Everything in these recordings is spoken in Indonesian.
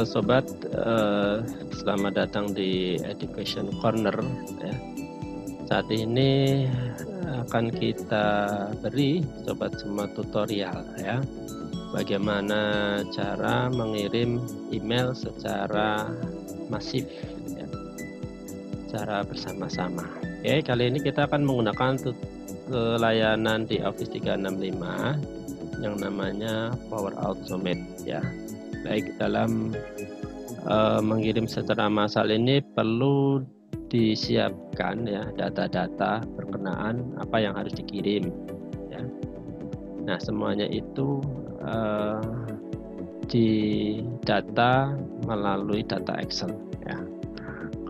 Sobat, selamat datang di Education Corner ya. Saat ini akan kita beri sobat semua tutorial ya, bagaimana cara mengirim email secara masif ya, secara bersama-sama. Oke, kali ini kita akan menggunakan layanan di Office 365 yang namanya Power Automate ya. Baik, dalam mengirim secara massal ini perlu disiapkan ya data-data berkenaan apa yang harus dikirim ya. Nah, semuanya itu didata melalui data Excel ya.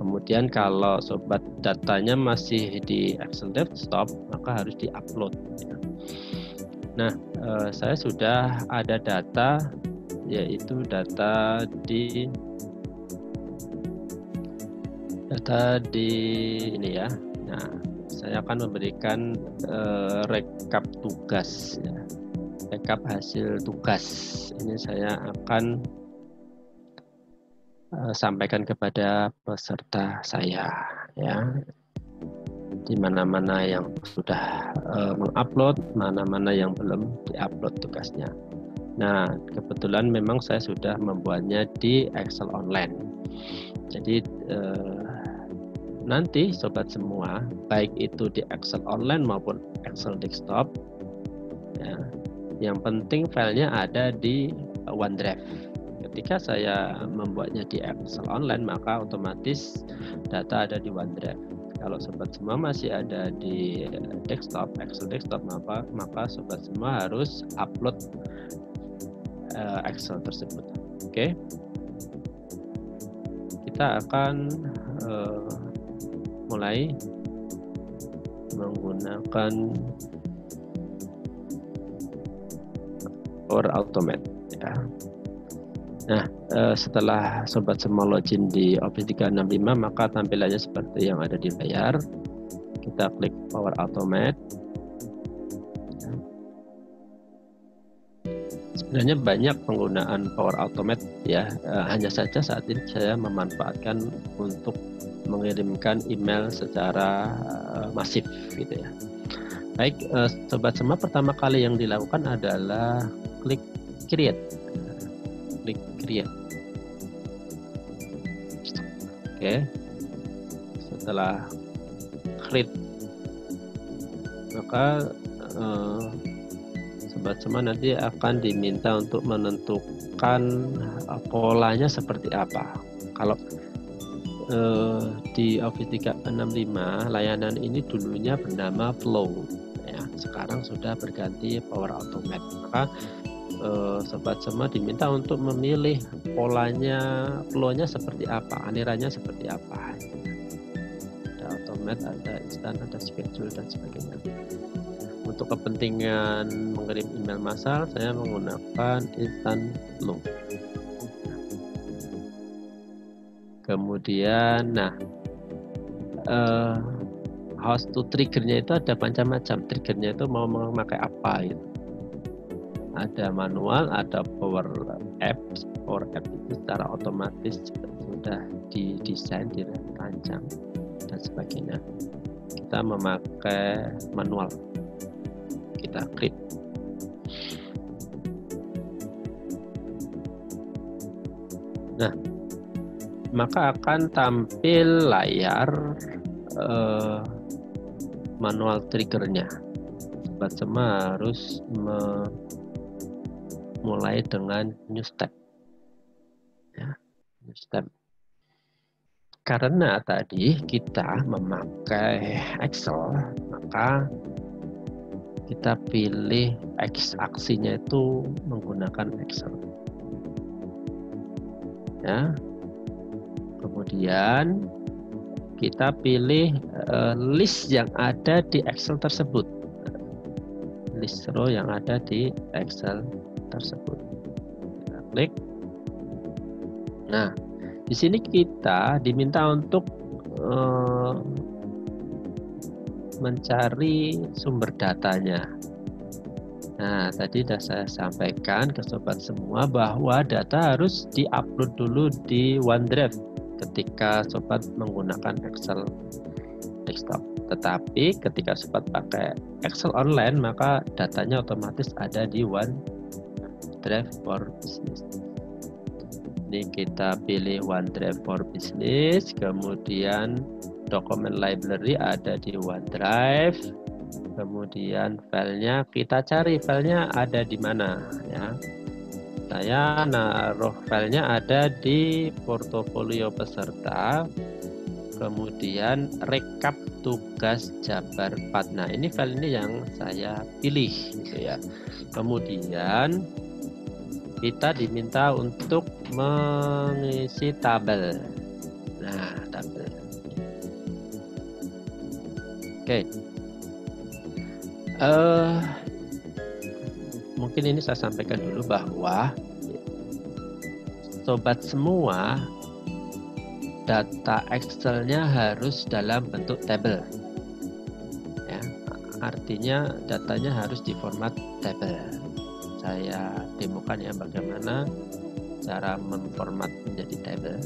Kemudian kalau sobat datanya masih di Excel desktop, maka harus diupload ya. Nah, saya sudah ada data, yaitu data di ini ya. Nah, saya akan memberikan rekap tugas ya. Rekap hasil tugas ini saya akan sampaikan kepada peserta saya ya, di mana-mana yang sudah mengupload, mana-mana yang belum diupload tugasnya. Nah, kebetulan memang saya sudah membuatnya di Excel online. Jadi nanti sobat semua, baik itu di Excel online maupun Excel desktop ya, yang penting filenya ada di OneDrive. Ketika saya membuatnya di Excel online, maka otomatis data ada di OneDrive. Kalau sobat semua masih ada di desktop, Excel desktop, maka sobat semua harus upload Excel tersebut. Oke, kita akan mulai menggunakan Power Automate ya. Nah, setelah sobat semua login di Office 365, maka tampilannya seperti yang ada di layar. Kita klik Power Automate. Sebenarnya banyak penggunaan Power Automate ya, hanya saja saat ini saya memanfaatkan untuk mengirimkan email secara masif gitu ya. Baik, sobat semua, pertama kali yang dilakukan adalah klik create. Klik create. Oke. Setelah create, maka sobat semua nanti akan diminta untuk menentukan polanya seperti apa. Kalau di Office 365 layanan ini dulunya bernama Flow ya, sekarang sudah berganti Power Automate. Maka sobat semua diminta untuk memilih polanya, flow-nya seperti apa, alirannya seperti apa. Ada automate, ada instan, ada schedule dan sebagainya. Untuk kepentingan mengirim email massal, saya menggunakan instant flow. Kemudian, nah, host to triggernya itu ada macam-macam. Triggernya itu mau memakai apa gitu. Ada manual, ada Power Apps. Power App itu secara otomatis sudah didesain, dirancang dan sebagainya. Kita memakai manual. Kita klik. Nah, maka akan tampil layar manual triggernya. Sobat semua harus mulai dengan new step ya, new step. Karena tadi kita memakai Excel, maka kita pilih aksinya itu menggunakan Excel ya. Kemudian kita pilih list yang ada di Excel tersebut, list row yang ada di Excel tersebut. Kita klik. Nah, di sini kita diminta untuk mencari sumber datanya. Nah, tadi sudah saya sampaikan ke sobat semua bahwa data harus diupload dulu di OneDrive ketika sobat menggunakan Excel desktop. Tetapi ketika sobat pakai Excel online, maka datanya otomatis ada di OneDrive for Business. Ini kita pilih OneDrive for Business, kemudian dokumen library ada di OneDrive. Kemudian filenya kita cari, filenya ada di mana ya. Saya naruh filenya ada di portofolio peserta, kemudian rekap tugas Jabar 4. Nah, ini file ini yang saya pilih gitu ya. Kemudian kita diminta untuk mengisi tabel. Nah, tabel. Oke. Mungkin ini saya sampaikan dulu bahwa sobat semua data Excel-nya harus dalam bentuk tabel. Ya, artinya datanya harus di format tabel. Saya demokan ya bagaimana cara memformat menjadi tabel.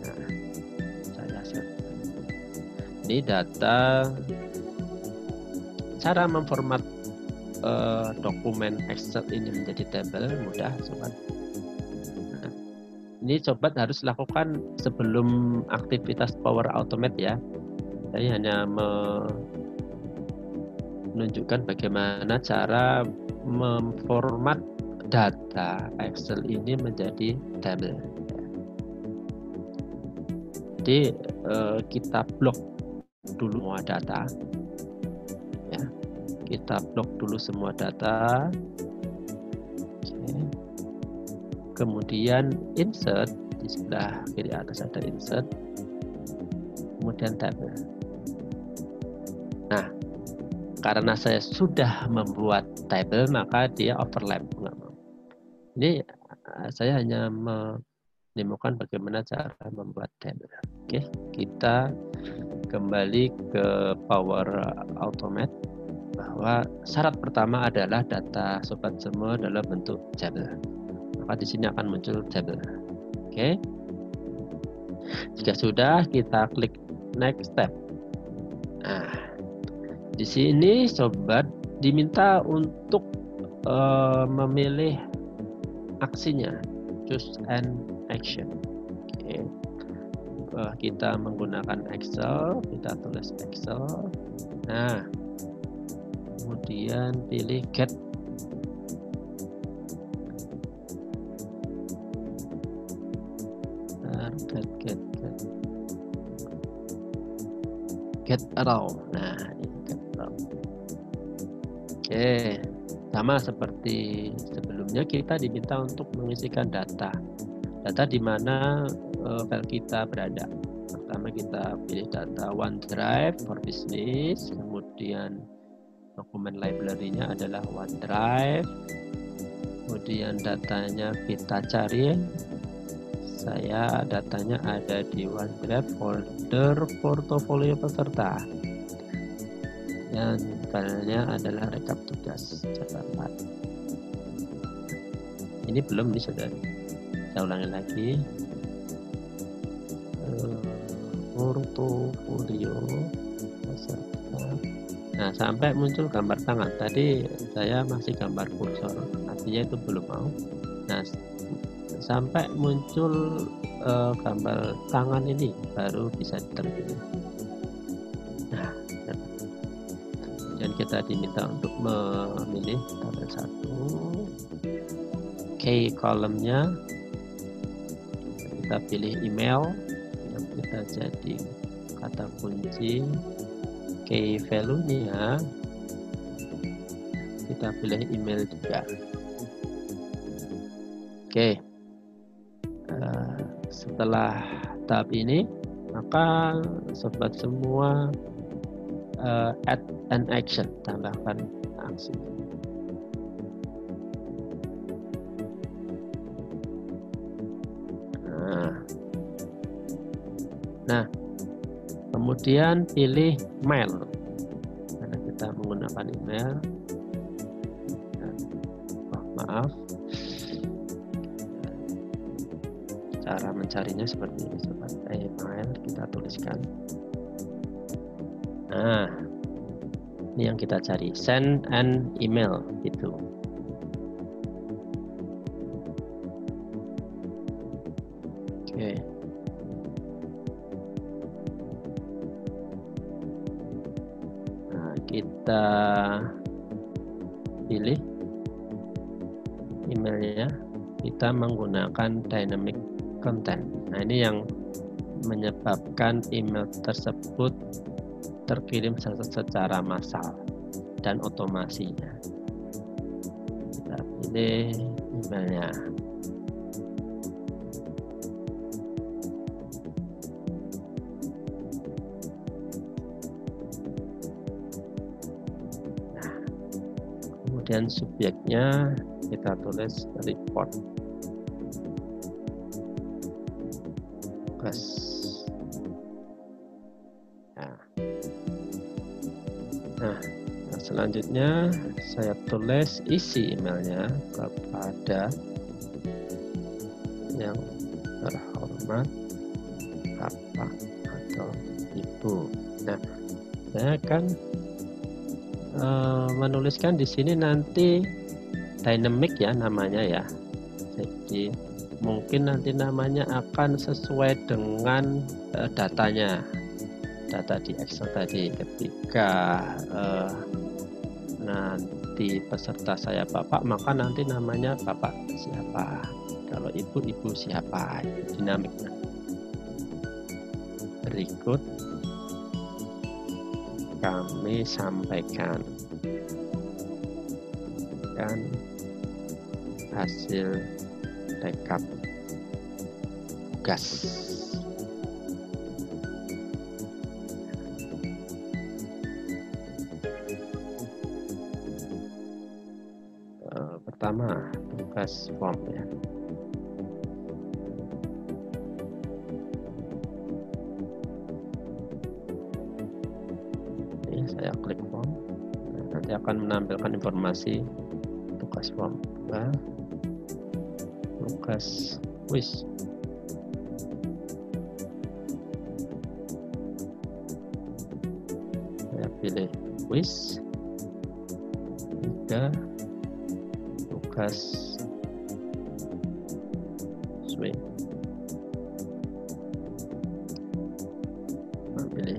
Nah, saya set. Ini data. Cara memformat dokumen Excel ini menjadi tabel mudah sobat. Nah, ini sobat harus lakukan sebelum aktivitas Power Automate ya. Saya hanya menunjukkan bagaimana cara memformat data Excel ini menjadi tabel. Jadi kita blok dulu semua data. Kita blok dulu semua data. Oke. Kemudian insert, di sebelah kiri atas ada insert, kemudian tabel. Nah, karena saya sudah membuat tabel maka dia overlap. Ini saya hanya menemukan bagaimana cara membuat tabel. Oke, kita kembali ke Power Automate. Bahwa syarat pertama adalah data sobat semua dalam bentuk tabel. Maka di sini akan muncul tabel. Oke. Jika sudah, kita klik next step. Nah, di sini sobat diminta untuk memilih aksinya, choose an action. Oke. Kita menggunakan Excel, kita tulis Excel. Nah, kemudian pilih get. Get around. Nah, ini get around. Oke, sama seperti sebelumnya kita diminta untuk mengisikan data di mana file kita berada. Pertama kita pilih data OneDrive for Business, kemudian dokumen library-nya adalah OneDrive, kemudian datanya kita cari. Saya datanya ada di OneDrive folder portofolio peserta, dan filenya adalah rekap tugas Jabar 4. Ini belum nih saudara, saya ulangi lagi. Portofolio peserta. Nah, sampai muncul gambar tangan. Tadi saya masih gambar kursor, artinya itu belum mau. Nah, sampai muncul gambar tangan ini baru bisa terpilih. Nah, dan kita diminta untuk memilih tabel 1. Key column-nya kita pilih email yang kita jadi kata kunci. Key value-nya kita pilih email juga. Oke. Setelah tahap ini, maka sobat semua add an action, tambahkan aksi. Nah, kemudian pilih mail karena kita menggunakan email. maaf. Cara mencarinya seperti ini sobat. Email kita tuliskan. Nah, ini yang kita cari, send an email gitu. Oke. Nah, kita pilih emailnya, kita menggunakan dynamic content. Nah, ini yang menyebabkan email tersebut terkirim secara massal dan otomasinya. Kita pilih emailnya. Nah, kemudian subjeknya kita tulis report. Tugas. Nah, selanjutnya saya tulis isi emailnya kepada yang terhormat Bapak atau Ibu. Nah, saya akan menuliskan di sini nanti dynamic ya namanya ya. Jadi mungkin nanti namanya akan sesuai dengan datanya. Data di Excel tadi, ketika nanti peserta saya Bapak, maka nanti namanya Bapak siapa, kalau Ibu siapa, dinamiknya. Berikut kami sampaikan hasil rekap tugas. Pertama, tugas form ya. Ini saya klik form. Nanti akan menampilkan informasi tugas form. Tugas quiz. Saya pilih quiz. 3. Tugas swing. Pilih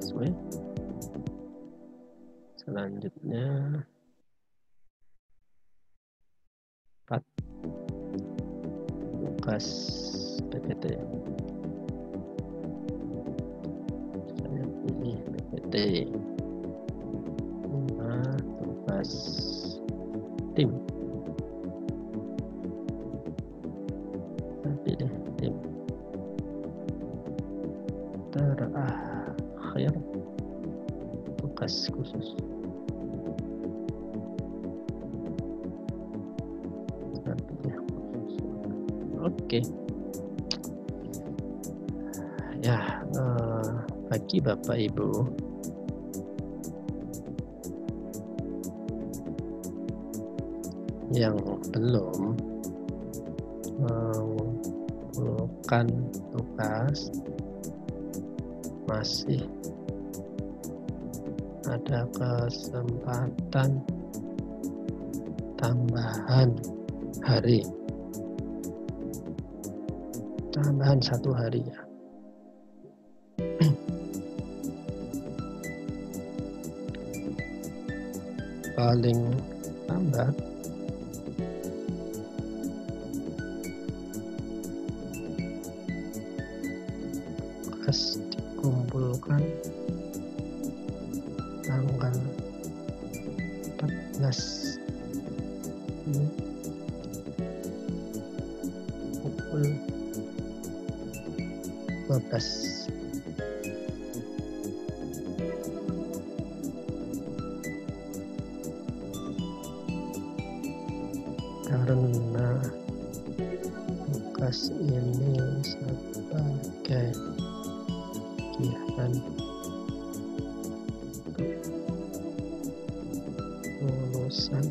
swing. Selanjutnya 4. Tugas PPT. Saya pilih PPT. 5. Tugas tim. Pilih tim. Terakhir tugas khusus. Oke. Ya, bagi Bapak Ibu yang belum mengumpulkan tugas, masih ada kesempatan tambahan hari, tambahan 1 hari ya. Paling lambat tugas dikumpulkan tanggal 14 pukul 12. Karena tugas ini sebagai kegiatan lulusan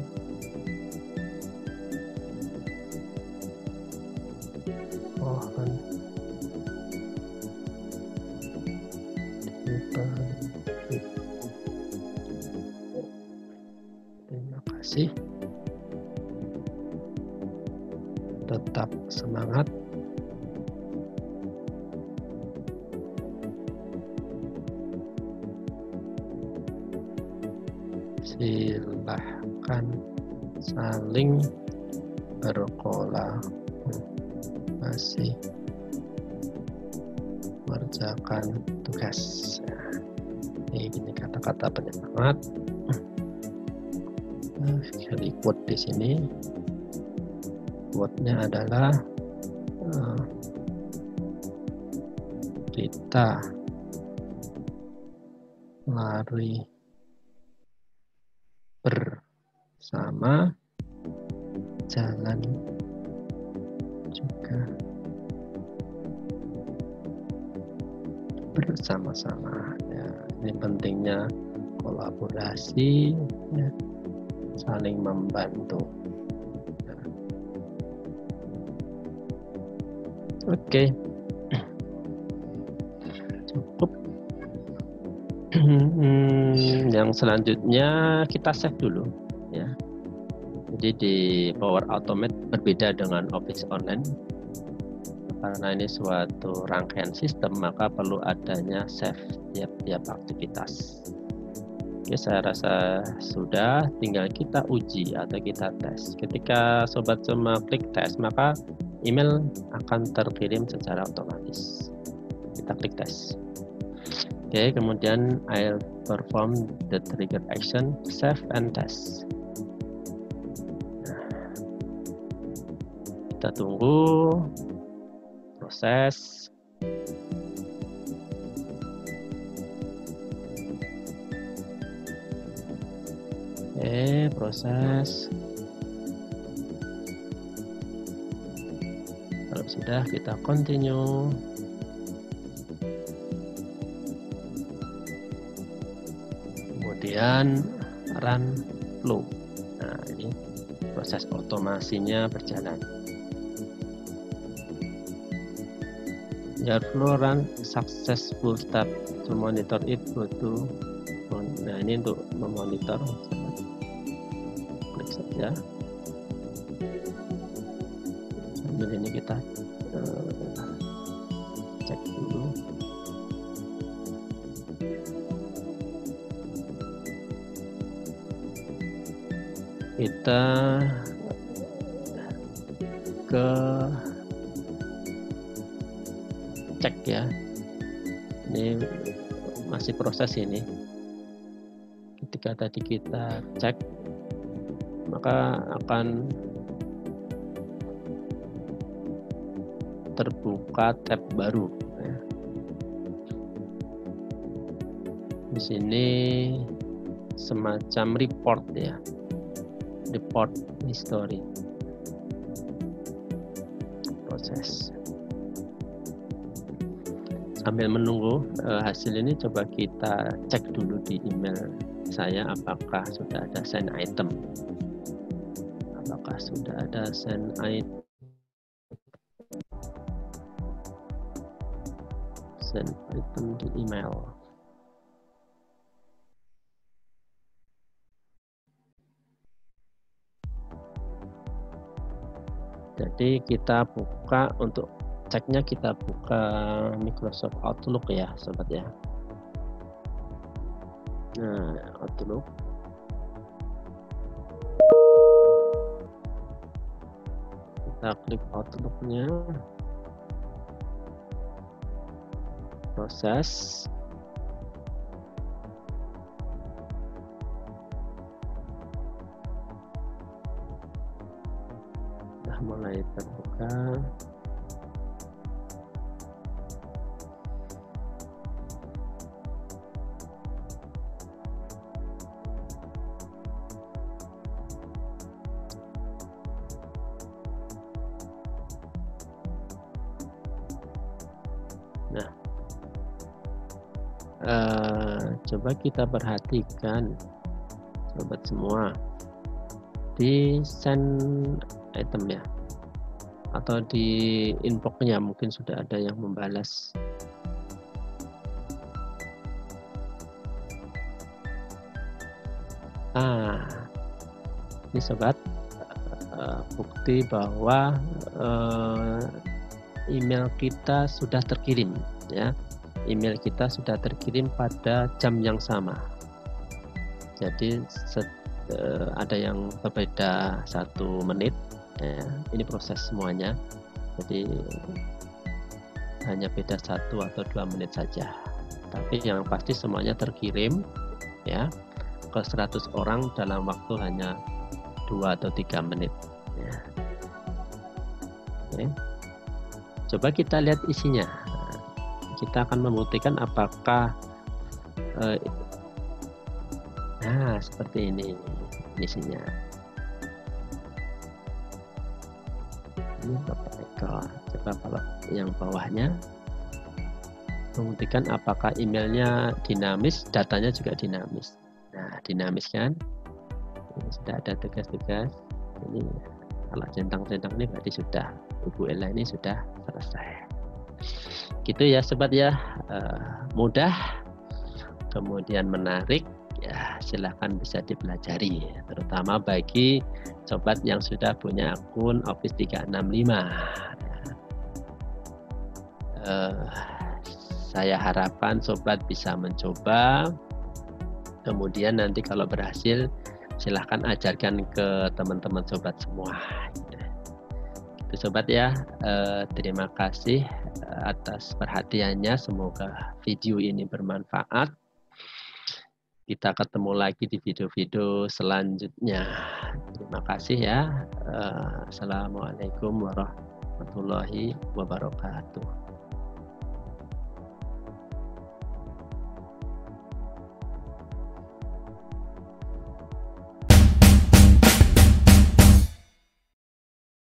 Terima kasih. Tetap semangat. Silahkan saling berkolaborasi mengerjakan tugas. Ini kata-kata penyemangat. Jadi quote di sini. Quote-nya adalah kita lari bersama, jalan juga bersama-sama. Ya, ini pentingnya kolaborasi, ya, saling membantu. Ya. Oke, cukup. Yang selanjutnya kita save dulu, ya. Jadi di Power Automate berbeda dengan Office Online. Karena ini suatu rangkaian sistem, maka perlu adanya save tiap-tiap aktivitas. Oke, saya rasa sudah, tinggal kita uji atau kita tes. Ketika sobat semua klik tes, maka email akan terkirim secara otomatis. Kita klik tes. Oke, kemudian I'll perform the trigger action, save and test. Nah, kita tunggu proses. Oke, proses. Kalau sudah, kita continue. Kemudian run flow. Nah, ini proses otomasinya berjalan. Your flow run successful step to monitor it go to. Nah, ini untuk memonitor. Klik saja. Sambil ini kita cek dulu. Kita ke cek ya, ini masih proses ini. Ketika tadi kita cek, maka akan terbuka tab baru. Di sini semacam report ya, report history proses. Sambil menunggu hasil ini, coba kita cek dulu di email saya apakah sudah ada send item. Apakah sudah ada send item? Send item di email. Jadi kita buka, untuk ceknya kita buka Microsoft Outlook ya sobat ya. Nah, Outlook. Kita klik Outlook-nya. Proses. Sudah mulai terbuka. Nah, coba kita perhatikan sobat semua di send item ya, atau di inbox-nya mungkin sudah ada yang membalas. Ini sobat, bukti bahwa email kita sudah terkirim, ya. Email kita sudah terkirim pada jam yang sama. Jadi ada yang berbeda 1 menit, ya. Ini proses semuanya. Jadi hanya beda 1 atau 2 menit saja. Tapi yang pasti semuanya terkirim, ya, ke 100 orang dalam waktu hanya 2 atau 3 menit. Ya. Oke. Coba kita lihat isinya. Kita akan membuktikan apakah nah, seperti ini isinya. Ini Bapak Eko. Coba kalau yang bawahnya, membuktikan apakah emailnya dinamis, datanya juga dinamis. Nah, dinamis kan? Ini sudah ada tugas-tugas. Ini kalau centang-centang ini berarti sudah, Ibu Ella ini sudah selesai. Gitu ya sobat ya, mudah, kemudian menarik, ya silahkan bisa dipelajari, terutama bagi sobat yang sudah punya akun Office 365. Saya harapkan sobat bisa mencoba, kemudian nanti kalau berhasil silahkan ajarkan ke teman-teman sobat semua. Itu sobat ya, terima kasih atas perhatiannya, semoga video ini bermanfaat. Kita ketemu lagi di video-video selanjutnya. Terima kasih ya. Assalamualaikum warahmatullahi wabarakatuh.